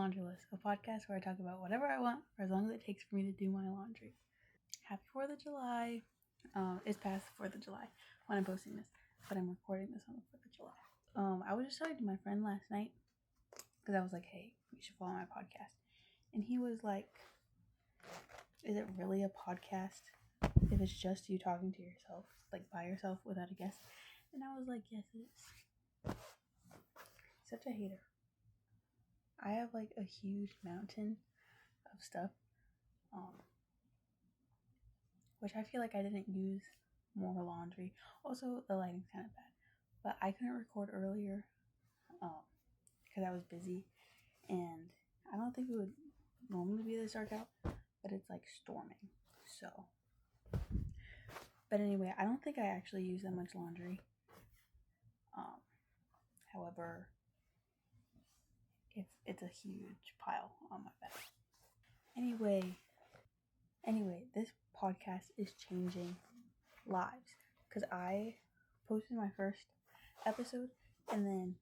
Laundry List, a podcast where I talk about whatever I want for as long as it takes for me to do my laundry. Happy 4th of July. It's past the 4th of July when I'm posting this, but I'm recording this on the 4th of July. I was just talking to my friend last night because I was like, hey, you should follow my podcast. And he was like, is it really a podcast if it's just you talking to yourself, like by yourself without a guest? And I was like, yes, it is. Such a hater. I have like a huge mountain of stuff, which I feel like I didn't use more laundry. Also, the lighting's kind of bad, but I couldn't record earlier because I was busy, and I don't think it would normally be this dark out, but it's like storming, so. But anyway, I don't think I actually use that much laundry. However, it's a huge pile on my bed. Anyway, this podcast is changing lives because I posted my first episode and then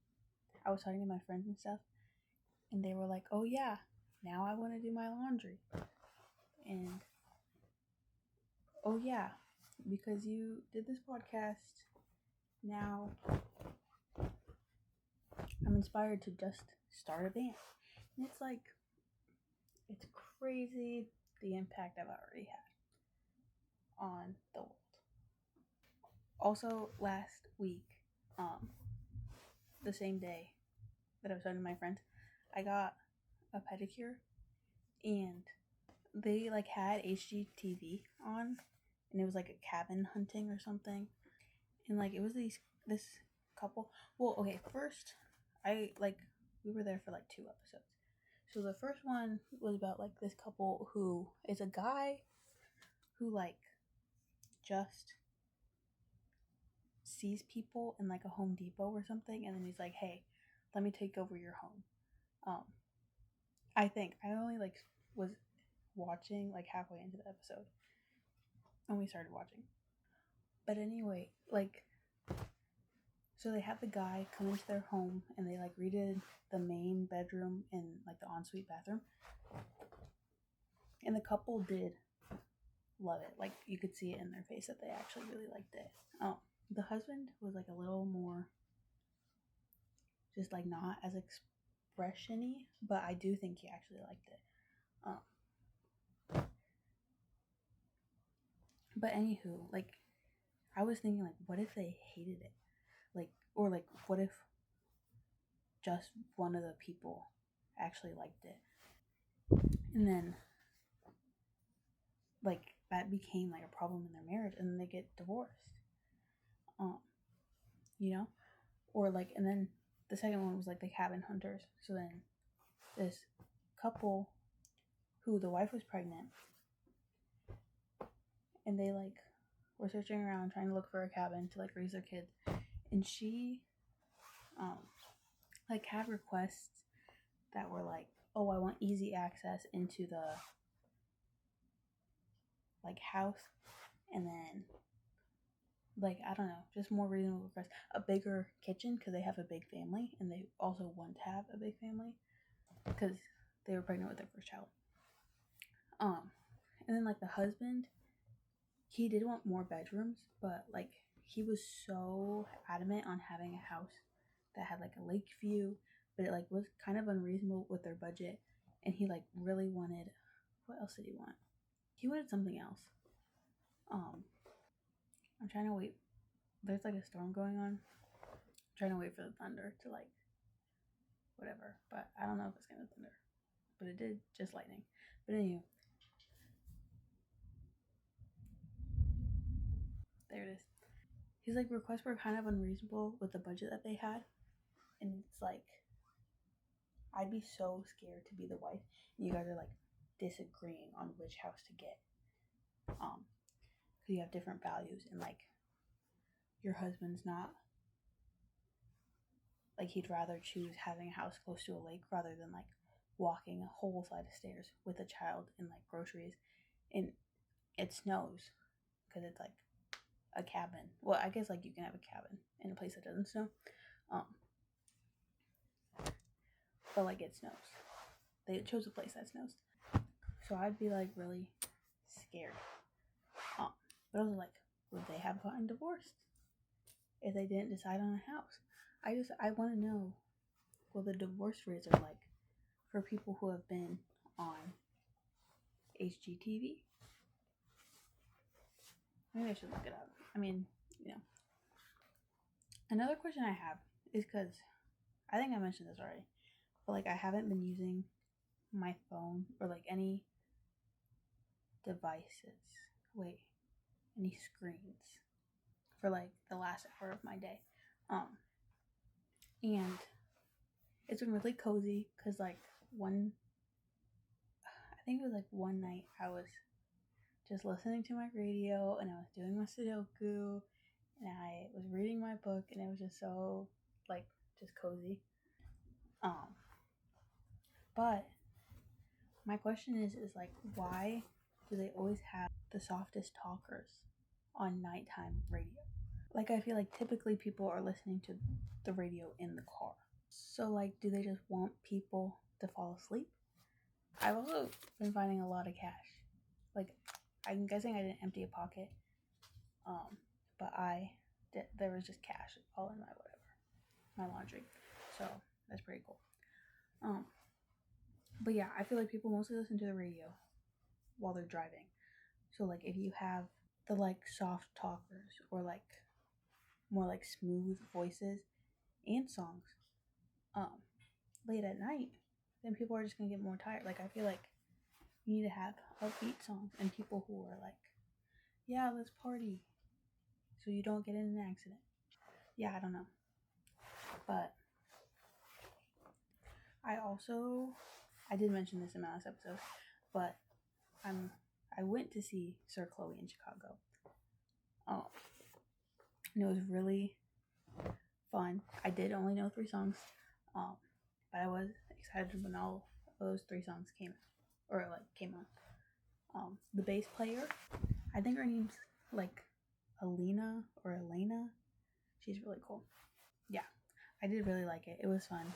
I was talking to my friends and stuff and they were like, oh yeah, now I want to do my laundry. And oh yeah, because you did this podcast, now I'm inspired to just start a band. And it's like, it's crazy the impact I've already had on the world. Also, last week, the same day that I was talking to my friends, I got a pedicure, and they like had HGTV on, and it was like a cabin hunting or something, and like it was this couple. Well, okay, first we were there for like 2 episodes. So the first one was about like this couple who is a guy who like just sees people in like a Home Depot or something, and then he's like, hey, let me take over your home. I think I only like was watching like halfway into the episode and we started watching. But anyway, like, so they had the guy come into their home and they like redid the main bedroom and like the ensuite bathroom, and the couple did love it. Like, you could see it in their face that they actually really liked it. The husband was like a little more just like not as expression-y, but I do think he actually liked it. But anywho, like, I was thinking like, what if they hated it? Like, or like, what if just one of the people actually liked it? And then like that became like a problem in their marriage and then they get divorced. You know? Or like, and then the second one was like the cabin hunters. So then this couple who the wife was pregnant and they like were searching around trying to look for a cabin to like raise their kids, and she like had requests that were like, oh, I want easy access into the like house, and then like, I don't know, just more reasonable requests, a bigger kitchen because they have a big family and they also want to have a big family because they were pregnant with their first child. And then like the husband, he did want more bedrooms, but like he was so adamant on having a house that had like a lake view, but it like was kind of unreasonable with their budget, and he like really wanted, what else did he want? He wanted something else. I'm trying to wait. There's like a storm going on. I'm trying to wait for the thunder to like whatever, but I don't know if it's gonna thunder. But it did just lightning. But anyway, there it is. His like requests were kind of unreasonable with the budget that they had, and it's like, I'd be so scared to be the wife and you guys are like disagreeing on which house to get, because you have different values, and like your husband's not like, he'd rather choose having a house close to a lake rather than like walking a whole flight of stairs with a child and like groceries, and it snows because it's like a cabin. Well, I guess like you can have a cabin in a place that doesn't snow, but like it snows. they chose a place that snows. So I'd be like really scared. But I was like, would they have gotten divorced if they didn't decide on a house? I want to know what the divorce rates are like for people who have been on HGTV. Maybe I should look it up. I mean, Another question I have is because I think I mentioned this already, but like I haven't been using my phone or like any devices. Any screens for like the last hour of my day. And it's been really cozy because like I think it was like one night I was just listening to my radio and I was doing my Sudoku and I was reading my book and it was just so like just cozy. But my question is like, why do they always have the softest talkers on nighttime radio? Like, I feel like typically people are listening to the radio in the car. So, like, do they just want people to fall asleep? I've also been finding a lot of cash. Like, I'm guessing I didn't empty a pocket. But there was just cash all in my laundry. So, that's pretty cool. But yeah, I feel like people mostly listen to the radio while they're driving. So like if you have the like soft talkers or like more like smooth voices and songs late at night, then people are just gonna get more tired. Like I feel like you need to have upbeat songs and people who are like, yeah, let's party, so you don't get in an accident. Yeah, I don't know. But I did mention this in my last episode, but I went to see Sir Chloe in Chicago. And it was really fun. I did only know 3 songs, but I was excited when all those 3 songs came on. The bass player, I think her name's like Alina or Elena. She's really cool. Yeah, I did really like it. It was fun.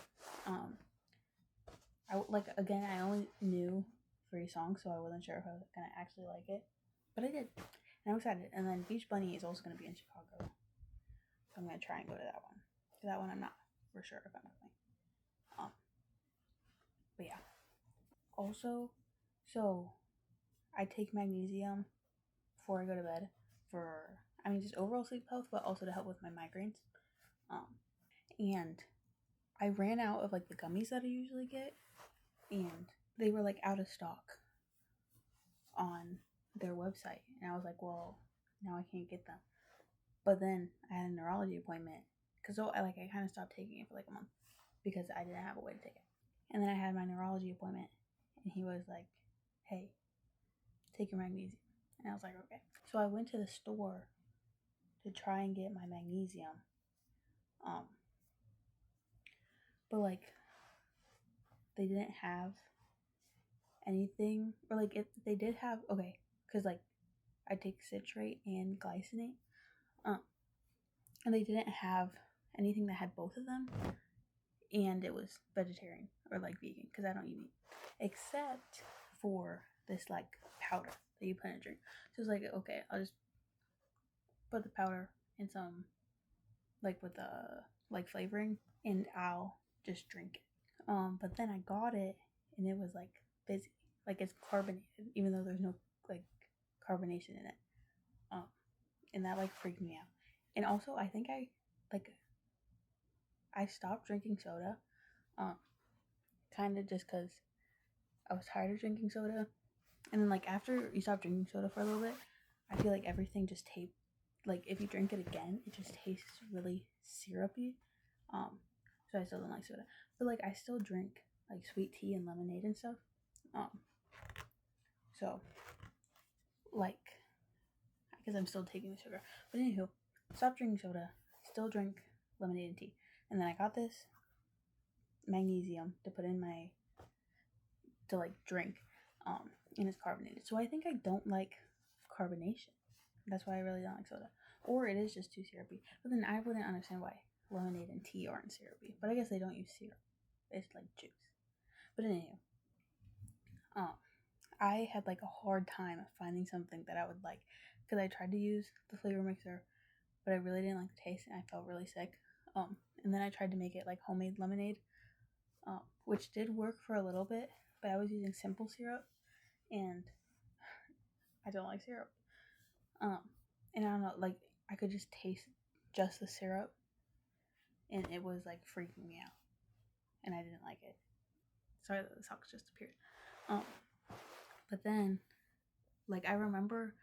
I only knew 3 songs, so I wasn't sure if I was gonna actually like it, but I did, and I'm excited. And then Beach Bunny is also gonna be in Chicago, so I'm gonna try and go to that one. That one I'm not for sure if I'm going. But yeah. Also, so I take magnesium before I go to bed for just overall sleep health, but also to help with my migraines. And I ran out of like the gummies that I usually get, and they were like out of stock on their website, and I was like, well, now I can't get them. But then I had a neurology appointment because I kind of stopped taking it for like a month because I didn't have a way to take it. And then I had my neurology appointment, and he was like, hey, take your magnesium. And I was like, okay. So I went to the store to try and get my magnesium. But like, they didn't have anything, or like if they did have, okay, because like I take citrate and glycinate, and they didn't have anything that had both of them, and it was vegetarian or like vegan because I don't eat meat, except for this like powder that you put in a drink. So it's like, okay, I'll just put the powder in some like with the like flavoring, and I'll just drink it. But then I got it, and it was like fizzy, like it's carbonated, even though there's no like carbonation in it. And that like freaked me out. And also, I think I stopped drinking soda, kind of just because I was tired of drinking soda. And then like after you stop drinking soda for a little bit, I feel like everything just tastes like if you drink it again, it just tastes really syrupy. So I still don't like soda, but like I still drink like sweet tea and lemonade and stuff. So like, because I'm still taking the sugar. But anywho, stop drinking soda, still drink lemonade and tea, and then I got this magnesium to put in to like drink, and it's carbonated. So I think I don't like carbonation. That's why I really don't like soda. Or it is just too syrupy. But then I wouldn't understand why lemonade and tea aren't syrupy. But I guess they don't use syrup. It's like juice. But anyway, I had like a hard time finding something that I would like, because I tried to use the flavor mixer, but I really didn't like the taste and I felt really sick. And then I tried to make it like homemade lemonade, which did work for a little bit, but I was using simple syrup, and I don't like syrup. And I don't know, like I could just taste just the syrup, and it was like freaking me out, and I didn't like it. Sorry that the socks just appeared. But then, like I remember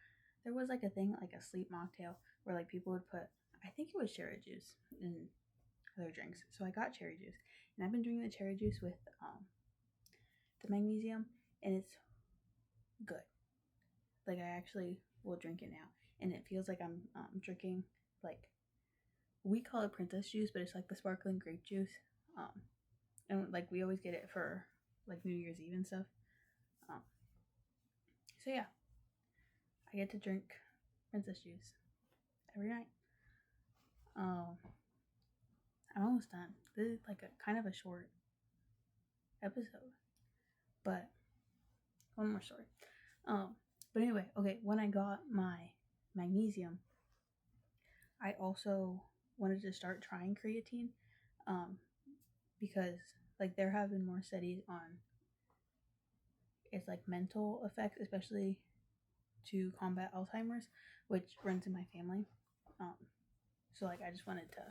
there was like a thing, like a sleep mocktail, where like people would put, I think it was cherry juice in their drinks. So I got cherry juice, and I've been drinking the cherry juice with the magnesium, and it's good. Like I actually will drink it now, and it feels like I'm drinking, like, we call it princess juice, but it's like the sparkling grape juice. And like we always get it for like New Year's Eve and stuff. So yeah, I get to drink princess juice every night. I'm almost done. This is like a kind of a short episode, but one more story. But anyway, okay, when I got my magnesium, I also wanted to start trying creatine, because like there have been more studies on its like mental effects, especially to combat Alzheimer's, which runs in my family. So like I just wanted to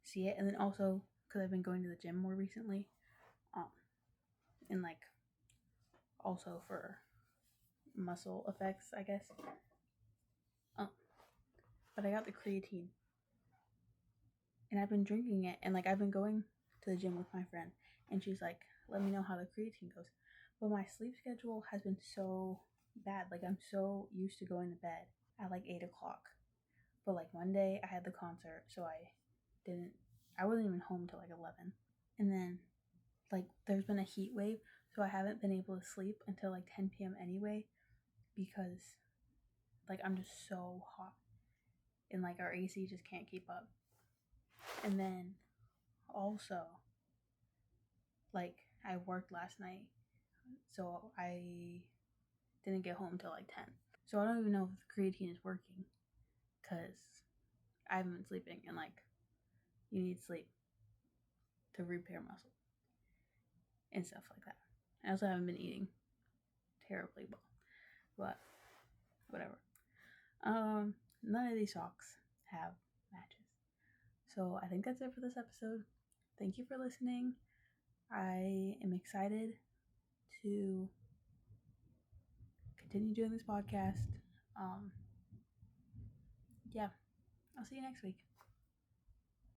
see it, and then also because I've been going to the gym more recently, and like also for muscle effects, I guess. But I got the creatine, and I've been drinking it, and like I've been going to the gym with my friend, and she's like, let me know how the creatine goes. But my sleep schedule has been so bad. Like I'm so used to going to bed at like 8 o'clock. But like one day I had the concert, so I wasn't even home till like 11. And then like there's been a heat wave, so I haven't been able to sleep until like 10 p.m. anyway, because like I'm just so hot, and like our AC just can't keep up. And then also like I worked last night, so I didn't get home till like 10. So I don't even know if the creatine is working, because I haven't been sleeping, and like you need sleep to repair muscle and stuff like that. I also haven't been eating terribly well, but whatever. None of these socks have matches. So I think that's it for this episode. Thank you for listening. I am excited to continue doing this podcast. Yeah, I'll see you next week.